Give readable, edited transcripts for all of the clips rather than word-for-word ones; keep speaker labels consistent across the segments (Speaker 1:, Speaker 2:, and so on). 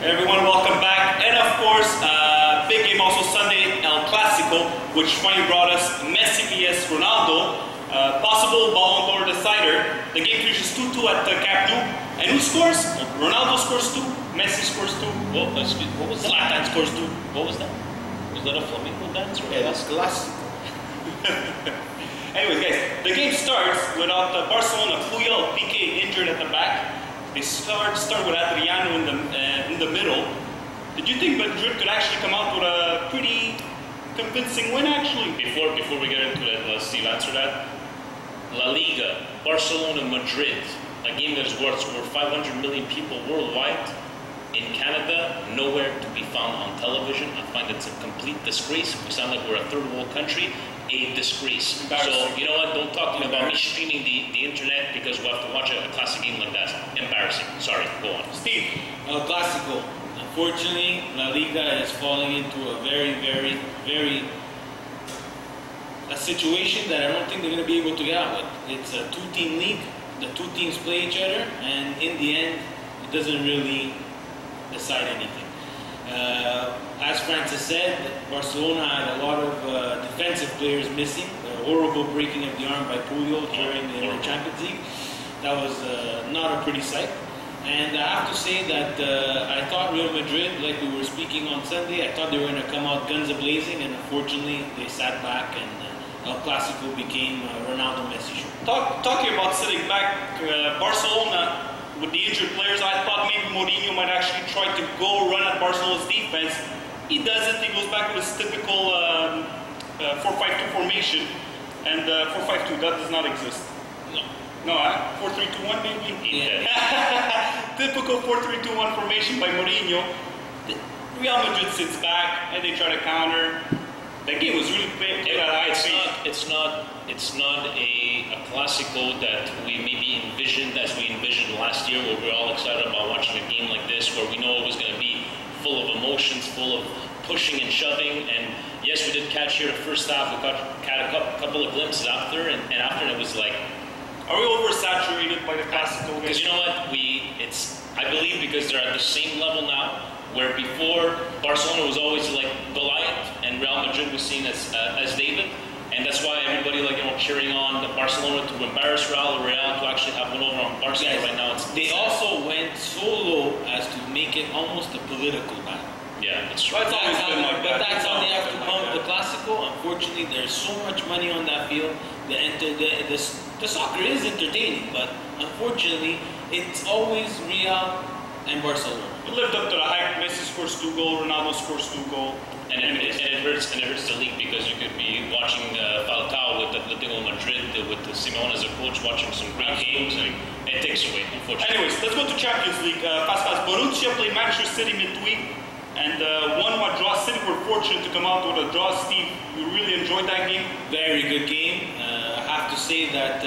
Speaker 1: Everyone, welcome back. And of course, big game also Sunday, El Clasico, which finally brought us Messi vs Ronaldo. Possible Ballon d'Or decider. The game finishes 2-2 at the Camp Nou. And who scores? Ronaldo scores 2, Messi scores 2.
Speaker 2: What was that?
Speaker 1: Zlatan scores 2.
Speaker 2: What was that? Was that a flamenco dance? Or
Speaker 3: El Clásico.
Speaker 1: Anyways, guys, the game starts without Barcelona, Puyol, Piqué injured at the back. They start with Adriano in the middle. Did you think Madrid could actually come out with a pretty convincing win, actually?
Speaker 2: Before we get into that, let Steve answer that. La Liga, Barcelona, Madrid, a game that is worth over 500 million people worldwide. In Canada, nowhere to be found on television. I find it's a complete disgrace. We sound like we're a third world country. A disgrace. So, you know what? Don't talk to me about me streaming the internet because we'll have to watch a classic game like that. Embarrassing. Sorry, go on.
Speaker 1: Steve.
Speaker 3: El Clásico. Unfortunately, La Liga is falling into a very a situation that I don't think they're going to be able to get out with. It's a two-team league. The two teams play each other, and in the end, it doesn't really decide anything. As Francis said, Barcelona had a lot of defensive players missing. A horrible breaking of the arm by Puyol during the Champions League. That was not a pretty sight. And I have to say that I thought Real Madrid, like we were speaking on Sunday, I thought they were going to come out guns a-blazing, and unfortunately they sat back and El Clásico became Ronaldo-Messi show.
Speaker 1: Talking about sitting back, Barcelona with the injured players, I thought maybe Mourinho might actually try to go run at Barcelona's defense. He doesn't. He goes back to his typical 4-5-2 formation, and 4-5-2 that does not exist. No, 4-3-2-1 maybe.
Speaker 2: Yeah.
Speaker 1: Typical 4-3-2-1 formation by Mourinho. Real Madrid sits back and they try to counter. That game was really played at high pace.
Speaker 2: It's not a Clásico that we maybe envisioned as we envisioned last year, where we were all excited about watching a game like this, where we know it was going to be full of emotions, full of pushing and shoving. And yes, we did catch here the first half. We had a couple of glimpses after, and after it was like,
Speaker 1: are we oversaturated by the Clásico?
Speaker 2: Because you know what, I believe because they're at the same level now, where before Barcelona was always like Goliath and Real Madrid was seen as David, and that's why everybody cheering on the Barcelona to embarrass Real to actually have one over on Barcelona. Right now
Speaker 3: They also went so low as to make it almost a political battle.
Speaker 2: Yeah, that's true.
Speaker 3: But that's how they have to pump the Clásico. Unfortunately, there's so much money on that field. The soccer is entertaining, but unfortunately, it's always Real and Barcelona.
Speaker 1: It lived up to the hype. Messi scores 2 goals, Ronaldo scores 2 goals.
Speaker 2: And it hurts the league because you could be watching Falcao with Atletico Madrid, with Simeone as a coach, watching some great games, and it takes away, unfortunately.
Speaker 1: Anyways, let's go to Champions League. Fast. Borussia played Manchester City midweek, and won what draw. City were fortunate to come out with a draw. Steve, you really enjoyed that game?
Speaker 3: Very good game. I have to say that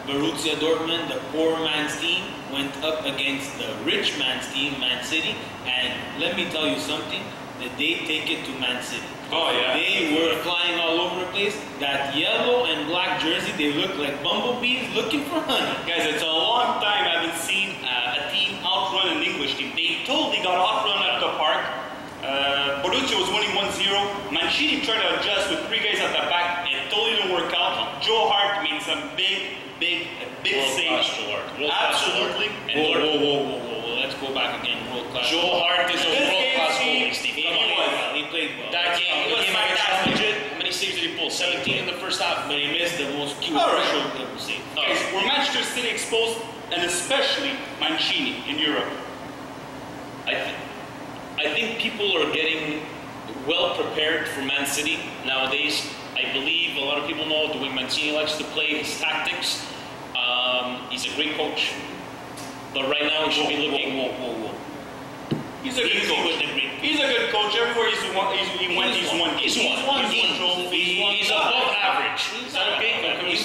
Speaker 3: Borussia Dortmund, the poor man's team, went up against the rich man's team, Man City, and let me tell you something, that they take it to Man City.
Speaker 1: Oh yeah.
Speaker 3: They were flying all over the place. That yellow and black jersey, they look like bumblebees looking for honey.
Speaker 1: Guys, it's a long time I haven't seen a team outrun an English team. They totally got outrun at the park. Borussia was winning 1-0. Mancini tried to adjust with 3 guys at the back. It totally didn't work out. Joe Hart made some big saves. Absolutely.
Speaker 3: Whoa. Let's go back again. World class.
Speaker 2: Joe Hart is a world-class goalie, Steve.
Speaker 3: Come on. He played well.
Speaker 2: That game, against Real Madrid, how many saves did he pull? 17 in the first half.
Speaker 3: But he missed the most crucial save.
Speaker 1: Guys, were Manchester City exposed, and especially Mancini in Europe?
Speaker 2: I think people are getting well prepared for Man City nowadays. I believe a lot of people know the way Mancini likes to play, his tactics. He's a great coach. But right now he should be looking...
Speaker 1: He's a good coach. He's a good coach. Everywhere he won. He's won trophy.
Speaker 2: He's above average.
Speaker 3: He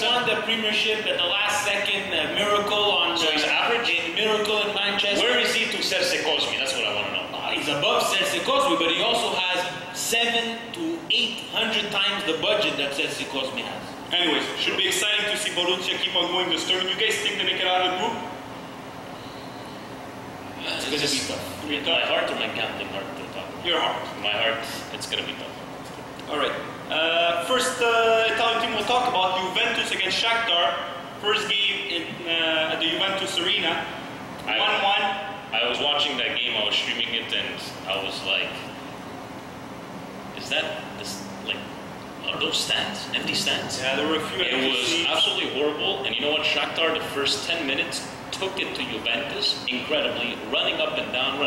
Speaker 3: won the Premiership at the last second. Miracle on...
Speaker 2: So he's average?
Speaker 3: Miracle in Manchester.
Speaker 2: Where is he to Serse Cosmi? That's what I want to know.
Speaker 3: He's above Serse Cosmi, but he also has 700 to 800 times the budget that Serse Cosmi has.
Speaker 1: Anyways, should be exciting to see Borussia keep on going this tournament. You guys think they make it out of the group?
Speaker 3: It's going to be tough.
Speaker 2: My heart or my gambling heart they're talking about?
Speaker 1: Your heart.
Speaker 2: My heart, it's going to be tough.
Speaker 1: All right. First Italian team we'll talk about, Juventus against Shakhtar. First game at the Juventus Arena. 1-1.
Speaker 2: I was watching that game, I was streaming it, and I was like, is that this, like, are those stands? Empty stands?
Speaker 1: Yeah, there were a few
Speaker 2: It was absolutely horrible, and you know what? Shakhtar, the first 10 minutes, took it to Juventus incredibly, running up and down.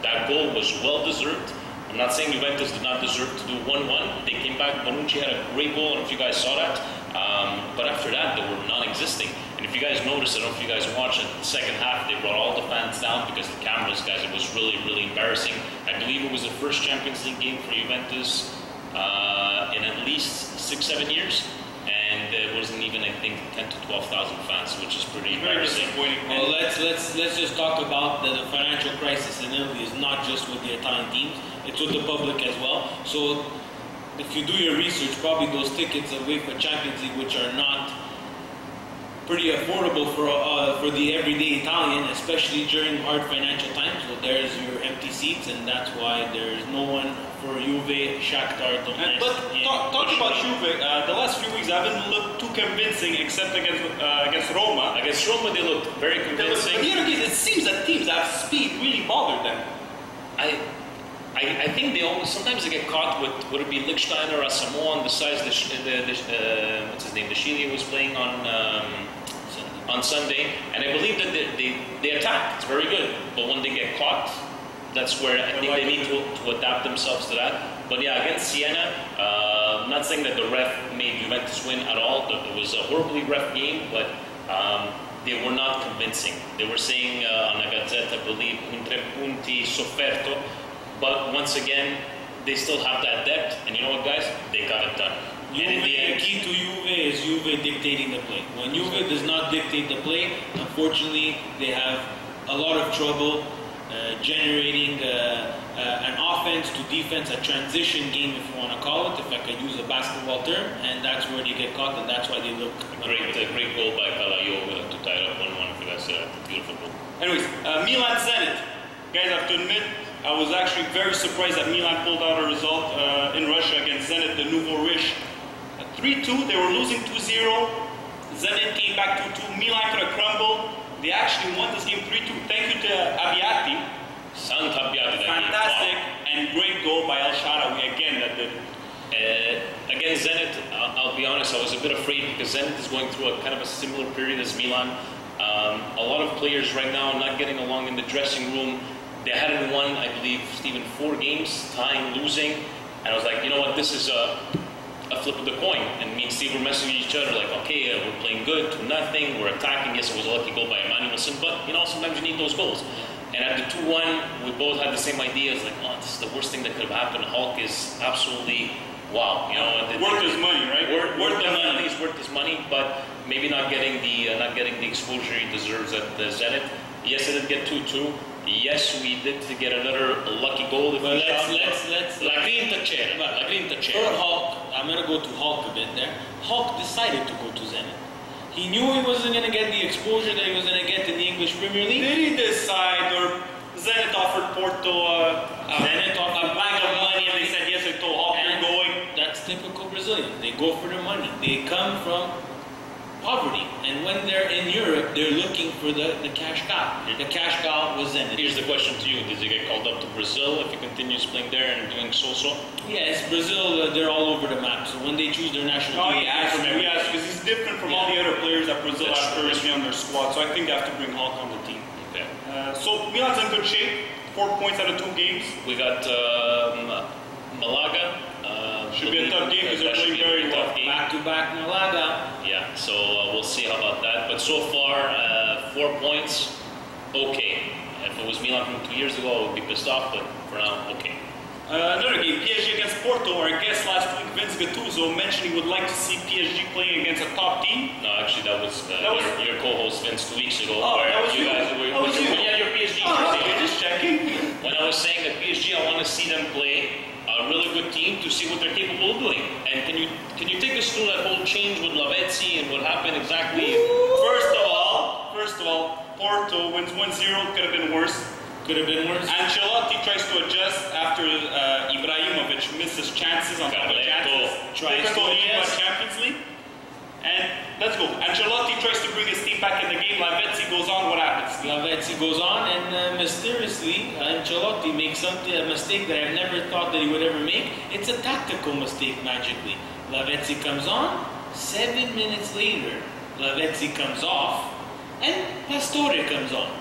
Speaker 2: That goal was well deserved. I'm not saying Juventus did not deserve to do 1-1. They came back. Bonucci had a great goal. I don't know if you guys saw that. But after that, they were non-existing. And if you guys noticed, I don't know if you guys watched it, the second half, they brought all the fans down because the cameras, guys, it was really, really embarrassing. I believe it was the first Champions League game for Juventus in at least 6-7 years. And it wasn't even, I think, 10 to 12,000 fans, which is pretty embarrassing.
Speaker 3: Well, let's just talk about the financial crisis in Italy is not just with the Italian teams, it's with the public as well. So if you do your research, probably those tickets away for Champions League, which are not pretty affordable for the everyday Italian, especially during hard financial times. So there's your empty seats, and that's why there's no one for Juve, Shakhtar, Donetsk.
Speaker 1: But talk about Juve. The last few weeks haven't looked too convincing, except against Roma.
Speaker 2: Against Roma, they looked very convincing.
Speaker 1: But the other case, it seems that teams that have speed really bother them.
Speaker 2: I think they always, sometimes they get caught with, would it be Lichtsteiner or Asamoah on the sides, what's his name, the Chile was playing on Sunday, and I believe that they attack, it's very good, but when they get caught, that's where I think they need to adapt themselves to that. But yeah, against Siena, I'm not saying that the ref made Juventus win at all, it was a horribly ref game, but they were not convincing. They were saying on the Gazzetta, I believe, un 3 punti sofferto. But once again, they still have that depth, and you know what, guys? They got it done.
Speaker 3: The key to Juve is Juve dictating the play. When Juve does not dictate the play, unfortunately, they have a lot of trouble generating an offense to defense, a transition game, if you want to call it, if I could use a basketball term, and that's where they get caught, and that's why they look
Speaker 2: great goal by Calaio to tie it up 1-1 for that beautiful goal.
Speaker 1: Anyways, Milan Zenit. Guys, I have to admit, I was actually very surprised that Milan pulled out a result in Russia against Zenit, the Nouveau Riche. 3-2, they were losing 2-0. Zenit came back 2-2. Milan could have crumbled. They actually won this game 3-2. Thank you to Abbiati. Fantastic and great goal by El Shaarawy again.
Speaker 2: Against Zenit, I'll be honest, I was a bit afraid because Zenit is going through a kind of a similar period as Milan. A lot of players right now not getting along in the dressing room. They hadn't won, I believe, Stephen, 4 games, tying, losing. And I was like, you know what, this is a flip of the coin. And me and Steve were messaging each other like, okay, we're playing good, 2-0, we're attacking. Yes, it was a lucky goal by Emmanuelson, but, you know, sometimes you need those goals. And at the 2-1, we both had the same idea. It's like, oh, this is the worst thing that could have happened. Hulk is absolutely, wow. You know,
Speaker 1: worth his money, right?
Speaker 2: Worth the money. He's worth his money, but maybe not getting the exposure he deserves at the Zenit. Yes, it did get 2-2. Yes, we did to get another lucky goal.
Speaker 3: But let's
Speaker 2: La Grinta c'era. La Grinta c'era.
Speaker 3: For Hulk, I'm going to go to Hulk a bit there. Hulk decided to go to Zenit. He knew he wasn't going to get the exposure that he was going to get in the English Premier League.
Speaker 1: Did he decide, or Zenit offered Porto a bag of money and they said, yes, I told Hulk, you're going?
Speaker 3: That's typical Brazilian. They go for the money. They come from poverty. And when they're in Europe, they're looking for the cash cow. The cash cow was Zenit.
Speaker 2: Here's the question to you. Did he get called up to Brazil if he continues playing there and doing so-so?
Speaker 3: Yes, Brazil, they're all over the map. So when they choose their national team...
Speaker 1: Yes, because he's different from all the other players that Brazil has currently on their squad. So I think they have to bring Hulk on the team.
Speaker 2: Okay.
Speaker 1: So Milan's in good shape. 4 points out of 2 games.
Speaker 2: We got Malaga.
Speaker 1: Should be a tough game because they're playing very well.
Speaker 3: Back-to-back Malaga.
Speaker 2: Yeah, so we'll see how about that. But so far, 4 points, okay. If it was Milan from 2 years ago, I would be pissed off, but for now, okay.
Speaker 1: Another game, PSG against Porto. Our guest last week, Vince Gattuso, mentioned he would like to see PSG playing against a top team.
Speaker 2: No, actually, that was your co-host Vince 2 weeks ago.
Speaker 1: Oh, that was you.
Speaker 2: Guys were,
Speaker 1: that was you.
Speaker 2: Yeah, your PSG.
Speaker 1: Okay, just checking.
Speaker 2: When I was saying that PSG, I want to see them play a really good team to see what they're capable of doing. And can you take us through that whole change with Lavezzi and what happened exactly?
Speaker 1: First of all, Porto wins 1-0. Could have been worse.
Speaker 3: Could have been worse.
Speaker 1: Ancelotti tries to adjust after Ibrahimovic misses chances on top of chances.
Speaker 3: Tries to adjust.
Speaker 1: Champions League. And let's go. Ancelotti tries to bring his team back in the game. Lavezzi goes on. What happens?
Speaker 3: Lavezzi goes on, and mysteriously, Ancelotti makes a mistake that I've never thought that he would ever make. It's a tactical mistake, magically. Lavezzi comes on. 7 minutes later, Lavezzi comes off, and Pastore comes on.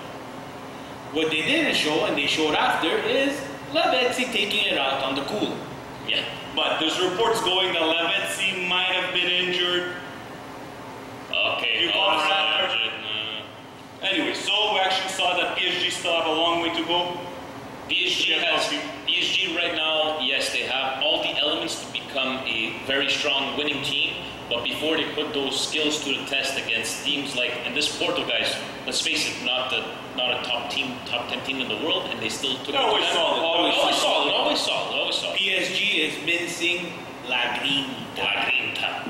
Speaker 3: What they didn't show, and they showed after, is Lavezzi taking it out on the cool.
Speaker 2: Yeah.
Speaker 1: But there's reports going that Lavezzi might have been injured.
Speaker 2: Okay.
Speaker 1: You call for that? Anyway, so we actually saw that PSG still have a long way to go.
Speaker 2: PSG right now, yes, they have all the elements to become a very strong winning team. But before they put those skills to the test against teams like, and this Porto guys, let's face it, not a top 10 team in the world, and they still took it.
Speaker 1: Always solid.
Speaker 3: PSG is mincing La Grinta.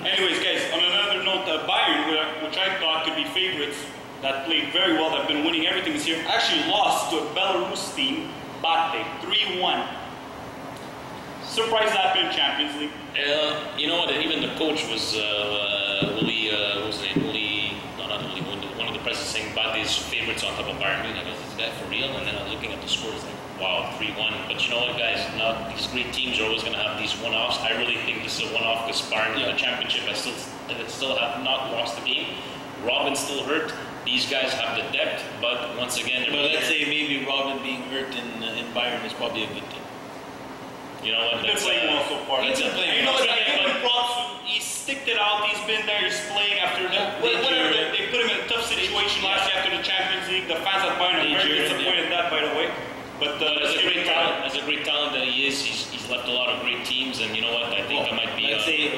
Speaker 1: Anyways, guys, on another note, Bayern, which I thought could be favorites, that played very well, that have been winning everything this year, actually lost to a Belarus team, Bate, 3-1. Surprised that in Champions League.
Speaker 2: You know what? Even the coach was one of the presidents saying Bate's favorites on top of Bayern Munich. I go, is this guy for real? And then I was looking at the scores like, wow, 3-1. But you know what, guys? Not these great teams are always going to have these one-offs. I really think this is a one-off because Bayern in the championship, I still have not lost the game. Robin's still hurt. These guys have the depth, but once again,
Speaker 3: but let's say maybe Robin being hurt in Bayern is probably a good thing.
Speaker 2: You know what?
Speaker 1: He's been playing well so far.
Speaker 3: He's been playing
Speaker 1: you know
Speaker 3: well.
Speaker 1: what? I give him props. He sticked it out. He's been there. He's playing after that. Whatever. They put him in a tough situation last year after the Champions League. The fans at Bayern are very disappointed in that, by the way. But
Speaker 2: as a great talent that he is, he's left a lot of great teams. And you know what? I think I might be.
Speaker 3: Let's say,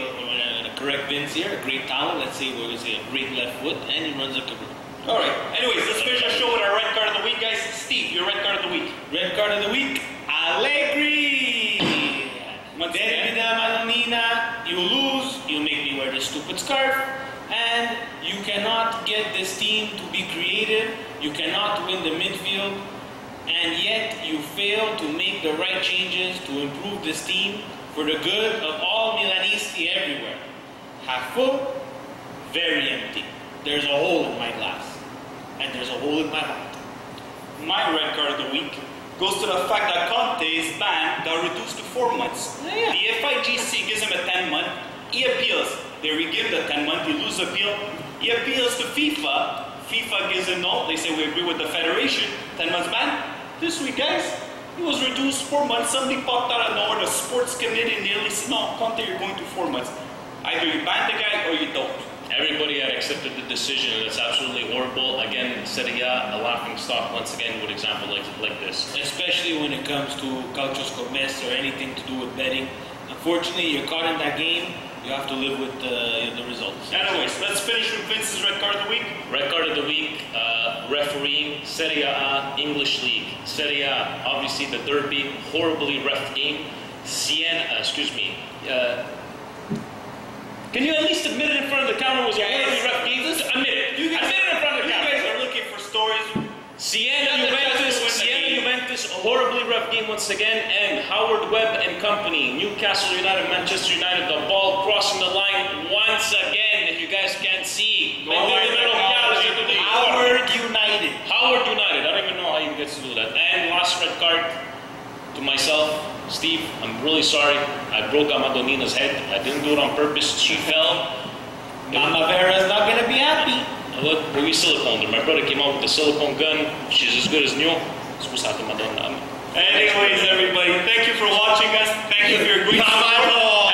Speaker 3: correct Vince here, a great talent. Let's say we're going to say a great left foot, and he runs a career.
Speaker 1: All right. Anyways, let's finish our show with our red card of the week, guys. Steve, your red card of the week.
Speaker 3: Red card of the week, Allegri. Derby da Madonnina, you lose, you make me wear this stupid scarf, and you cannot get this team to be creative, you cannot win the midfield, and yet you fail to make the right changes to improve this team for the good of all Milanisti everywhere. Half full, very empty. There's a hole in my glass, and there's a hole in my heart.
Speaker 1: My red card of the week goes to the fact that Conte's ban got reduced to 4 months.
Speaker 3: Yeah.
Speaker 1: The FIGC gives him a 10-month. He appeals. They re-give the 10-month. He loses appeal. He appeals to FIFA. FIFA gives him no. They say we agree with the federation. 10 months ban. This week, guys, he was reduced 4 months. Somebody popped out of nowhere. The sports committee nearly said, no, Conte, you're going to 4 months. Either you ban the guy or you don't.
Speaker 2: Everybody had accepted the decision, and it's absolutely horrible. Again, Serie A, a laughing stock once again with example like this.
Speaker 3: Especially when it comes to calcio scommesse or anything to do with betting. Unfortunately, you're caught in that game. You have to live with the results.
Speaker 1: Anyways, let's finish with Vince's red card of the week.
Speaker 2: Red card of the week, refereeing, Serie A, English League. Serie A, obviously the derby, horribly ref game. Can you at least admit it in front of the camera was a horribly rough game? Admit it. Admit it in front of the camera.
Speaker 1: You guys are looking for stories.
Speaker 2: Siena Juventus, a horribly rough game once again, and Howard Webb and company, Newcastle United, Manchester United, the ball crossing the line once again, if you guys can't see.
Speaker 3: Howard United.
Speaker 2: Howard United. I don't even know how you get to do that. And last red card to myself. Steve, I'm really sorry. I broke Madonnina's head. I didn't do it on purpose. She fell.
Speaker 3: Mama Vera's not going to be happy.
Speaker 2: Look, we siliconed her. My brother came out with the silicone gun. She's as good as new.
Speaker 1: Anyways, everybody, thank you for watching us. Thank you for your great support.